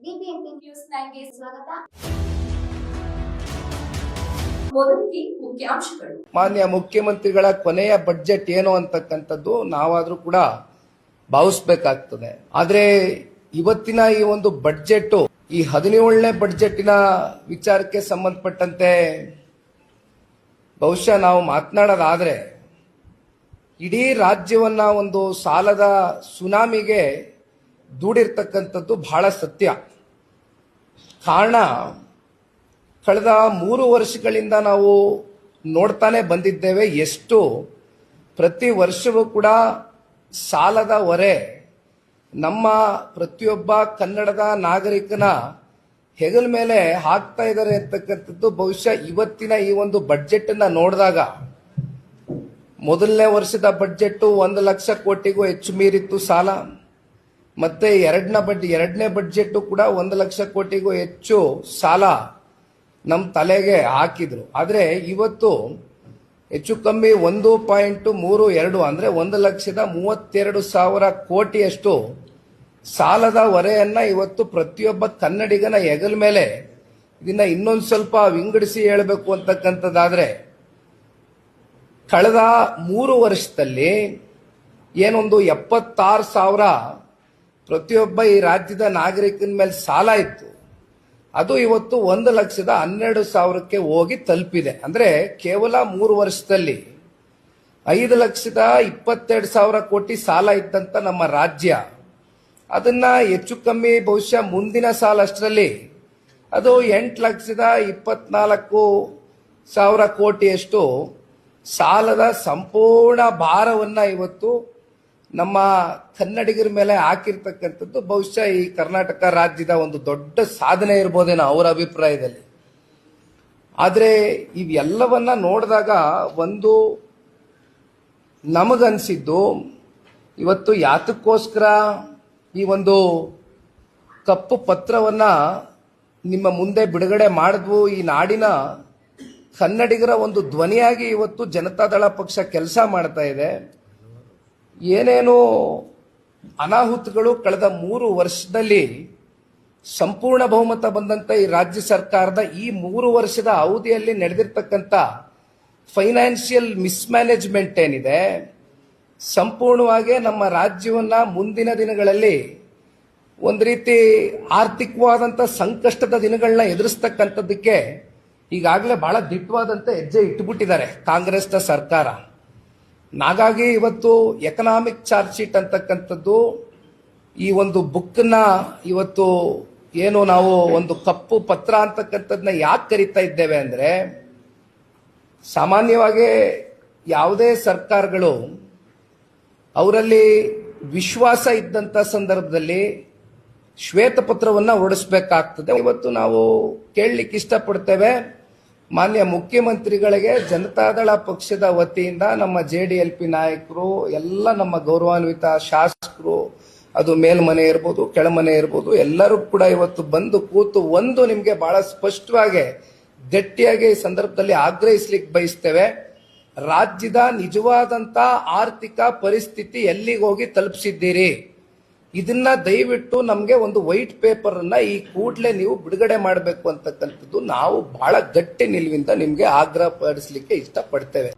BBMP news 9ಗೆ ಸ್ವಾಗತ. ಮೊದಲಿಗೆ ಮುಖ್ಯಾಂಶಗಳು. ಮಾನ್ಯ ಮುಖ್ಯಮಂತ್ರಿಗಳ ಕೊನೆಯ ಬಡ್ಜೆಟ್ ಏನು ಅಂತಕ್ಕಂಥದ್ದು ನಾವಾದ್ರೂ ಕೂಡ ಭಾವಿಸಬೇಕಾಗ್ತದೆ. ಆದ್ರೆ ಇವತ್ತಿನ ಈ ಒಂದು ಬಡ್ಜೆಟ್, ಈ 17ನೇ ಬಡ್ಜೆಟಿನ ವಿಚಾರಕ್ಕೆ ಸಂಬಂಧಪಟ್ಟಂತೆ ಬಹುಶಃ ನಾವು ಮಾತನಾಡೋದಾದ್ರೆ ಇಡೀ ರಾಜ್ಯವನ್ನ ಒಂದು ಸಾಲದ ಸುನಾಮಿಗೆ ದೂಡಿರ್ತಕ್ಕಂಥದ್ದು ಬಹಳ ಸತ್ಯ. ಕಾರಣ, ಕಳೆದ 3 ವರ್ಷಗಳಿಂದ ನಾವು ನೋಡ್ತಾನೆ ಬಂದಿದ್ದೇವೆ ಎಷ್ಟು ಪ್ರತಿ ವರ್ಷವೂ ಕೂಡ ಸಾಲದ ಹೊರೆ ನಮ್ಮ ಪ್ರತಿಯೊಬ್ಬ ಕನ್ನಡದ ನಾಗರಿಕನ ಹೆಗಲ ಮೇಲೆ ಹಾಕ್ತಾ ಇದ್ದಾರೆ ಅಂತಕ್ಕಂಥದ್ದು ಬಹುಶಃ ಇವತ್ತಿನ ಈ ಒಂದು ಬಡ್ಜೆಟ್ ಅನ್ನ ನೋಡಿದಾಗ, ಮೊದಲನೇ ವರ್ಷದ ಬಡ್ಜೆಟ್ 1 ಲಕ್ಷ ಕೋಟಿಗೂ ಹೆಚ್ಚು ಮೀರಿತ್ತು ಸಾಲ. ಮತ್ತೆ ಎರಡನೇ ಬಡ್ಜೆಟ್ ಕೂಡ 1 ಲಕ್ಷ ಕೋಟಿಗೂ ಹೆಚ್ಚು ಸಾಲ ನಮ್ಮ ತಲೆಗೆ ಹಾಕಿದ್ರು. ಆದ್ರೆ ಇವತ್ತು ಹೆಚ್ಚು ಕಮ್ಮಿ 1.32 ಅಂದ್ರೆ 1,32,000 ಕೋಟಿಯಷ್ಟು ಸಾಲದ ಹೊರೆಯನ್ನ ಇವತ್ತು ಪ್ರತಿಯೊಬ್ಬ ಕನ್ನಡಿಗನ ಹೆಗಲ ಮೇಲೆ, ಇದನ್ನ ಇನ್ನೊಂದು ಸ್ವಲ್ಪ ವಿಂಗಡಿಸಿ ಹೇಳಬೇಕು ಅಂತಕ್ಕಂಥದ್ದಾದ್ರೆ, ಕಳೆದ 3 ವರ್ಷದಲ್ಲಿ ಏನೊಂದು 76,000 ಪ್ರತಿಯೊಬ್ಬ ಈ ರಾಜ್ಯದ ನಾಗರಿಕನ ಮೇಲೆ ಸಾಲ ಇತ್ತು, ಅದು ಇವತ್ತು 1,12,000ಕ್ಕೆ ಹೋಗಿ ತಲುಪಿದೆ. ಅಂದ್ರೆ ಕೇವಲ 3 ವರ್ಷದಲ್ಲಿ 5,22,000 ಕೋಟಿ ಸಾಲ ಇದ್ದಂತ ನಮ್ಮ ರಾಜ್ಯ ಅದನ್ನ ಹೆಚ್ಚು ಕಮ್ಮಿ ಬಹುಶಃ ಮುಂದಿನ ಸಾಲ ಅಷ್ಟರಲ್ಲಿ ಅದು 8,24,000 ಕೋಟಿಯಷ್ಟು ಸಾಲದ ಸಂಪೂರ್ಣ ಭಾರವನ್ನ ಇವತ್ತು ನಮ್ಮ ಕನ್ನಡಿಗರ ಮೇಲೆ ಹಾಕಿರ್ತಕ್ಕಂಥದ್ದು ಬಹುಶಃ ಈ ಕರ್ನಾಟಕ ರಾಜ್ಯದ ಒಂದು ದೊಡ್ಡ ಸಾಧನೆ ಇರ್ಬೋದೇನೋ ಅವರ ಅಭಿಪ್ರಾಯದಲ್ಲಿ. ಆದ್ರೆ ಇವೆಲ್ಲವನ್ನ ನೋಡಿದಾಗ ಒಂದು ನಮಗನ್ಸಿದ್ದು, ಇವತ್ತು ಯಾತಕ್ಕೋಸ್ಕರ ಈ ಒಂದು ಕಪ್ಪು ಪತ್ರವನ್ನ ನಿಮ್ಮ ಮುಂದೆ ಬಿಡುಗಡೆ ಮಾಡಿದ್ವು, ಈ ನಾಡಿನ ಕನ್ನಡಿಗರ ಒಂದು ಧ್ವನಿಯಾಗಿ ಇವತ್ತು ಜನತಾದಳ ಪಕ್ಷ ಕೆಲಸ ಮಾಡ್ತಾ ಇದೆ. ಏನೇನು ಅನಾಹುತಗಳು ಕಳೆದ 3 ವರ್ಷದಲ್ಲಿ ಸಂಪೂರ್ಣ ಬಹುಮತ ಬಂದಂತ ಈ ರಾಜ್ಯ ಸರ್ಕಾರದ ಈ 3 ವರ್ಷದ ಅವಧಿಯಲ್ಲಿ ನಡೆದಿರ್ತಕ್ಕಂಥ ಫೈನಾನ್ಷಿಯಲ್ ಮಿಸ್ಮ್ಯಾನೇಜ್ಮೆಂಟ್ ಏನಿದೆ, ಸಂಪೂರ್ಣವಾಗಿ ನಮ್ಮ ರಾಜ್ಯವನ್ನ ಮುಂದಿನ ದಿನಗಳಲ್ಲಿ ಒಂದು ರೀತಿ ಆರ್ಥಿಕವಾದಂತ ಸಂಕಷ್ಟದ ದಿನಗಳನ್ನ ಎದುರಿಸ್ತಕ್ಕಂಥದ್ದಕ್ಕೆ ಈಗಾಗಲೇ ಬಹಳ ದಿಟ್ಟವಾದಂತ ಹೆಜ್ಜೆ ಇಟ್ಟುಬಿಟ್ಟಿದ್ದಾರೆ ಕಾಂಗ್ರೆಸ್ನ ಸರ್ಕಾರ. ಹಾಗಾಗಿ ಇವತ್ತು ಎಕನಾಮಿಕ್ ಚಾರ್ಜ್ ಶೀಟ್ ಅಂತಕ್ಕಂಥದ್ದು ಈ ಒಂದು ಬುಕ್ನ ಇವತ್ತು ಏನು ನಾವು ಒಂದು ಕಪ್ಪು ಪತ್ರ ಅಂತಕ್ಕಂಥದ್ದನ್ನ ಯಾಕೆ ಕರೀತಾ ಇದ್ದೇವೆ ಅಂದ್ರೆ, ಸಾಮಾನ್ಯವಾಗಿ ಯಾವುದೇ ಸರ್ಕಾರಗಳು ಅವರಲ್ಲಿ ವಿಶ್ವಾಸ ಇದ್ದಂತ ಸಂದರ್ಭದಲ್ಲಿ ಶ್ವೇತಪತ್ರವನ್ನ ಹೊರಡಿಸಬೇಕಾಗ್ತದೆ. ಇವತ್ತು ನಾವು ಕೇಳಲಿಕ್ಕೆ ಇಷ್ಟಪಡ್ತೇವೆ, ಮಾನ್ಯ ಮುಖ್ಯಮಂತ್ರಿಗಳಿಗೆ ಜನತಾದಳ ಪಕ್ಷದ ವತಿಯಿಂದ ನಮ್ಮ JDLP ನಾಯಕರು, ಎಲ್ಲ ನಮ್ಮ ಗೌರವಾನ್ವಿತ ಶಾಸಕರು, ಅದು ಮೇಲ್ಮನೆ ಇರ್ಬೋದು ಕೆಳಮನೆ ಇರ್ಬೋದು, ಎಲ್ಲರೂ ಕೂಡ ಇವತ್ತು ಬಂದು ಕೂತು ಒಂದು ನಿಮ್ಗೆ ಬಹಳ ಸ್ಪಷ್ಟವಾಗಿ ಗಟ್ಟಿಯಾಗಿ ಈ ಸಂದರ್ಭದಲ್ಲಿ ಆಗ್ರಹಿಸ್ಲಿಕ್ಕೆ ಬಯಸ್ತೇವೆ. ರಾಜ್ಯದ ನಿಜವಾದಂತ ಆರ್ಥಿಕ ಪರಿಸ್ಥಿತಿ ಎಲ್ಲಿಗೆ ಹೋಗಿ ತಲುಪಿಸಿದ್ದೀರಿ, ಇದನ್ನ ದಯವಿಟ್ಟು ನಮ್ಗೆ ಒಂದು ವೈಟ್ ಪೇಪರ್ ಅನ್ನ ಈ ಕೂಡಲೇ ನೀವು ಬಿಡುಗಡೆ ಮಾಡಬೇಕು ಅಂತಕ್ಕಂಥದ್ದು ನಾವು ಬಹಳ ಗಟ್ಟಿ ನಿಲುವಿಂದ ನಿಮ್ಗೆ ಆಗ್ರಹ ಪಡಿಸಲಿಕ್ಕೆ ಇಷ್ಟಪಡ್ತೇವೆ.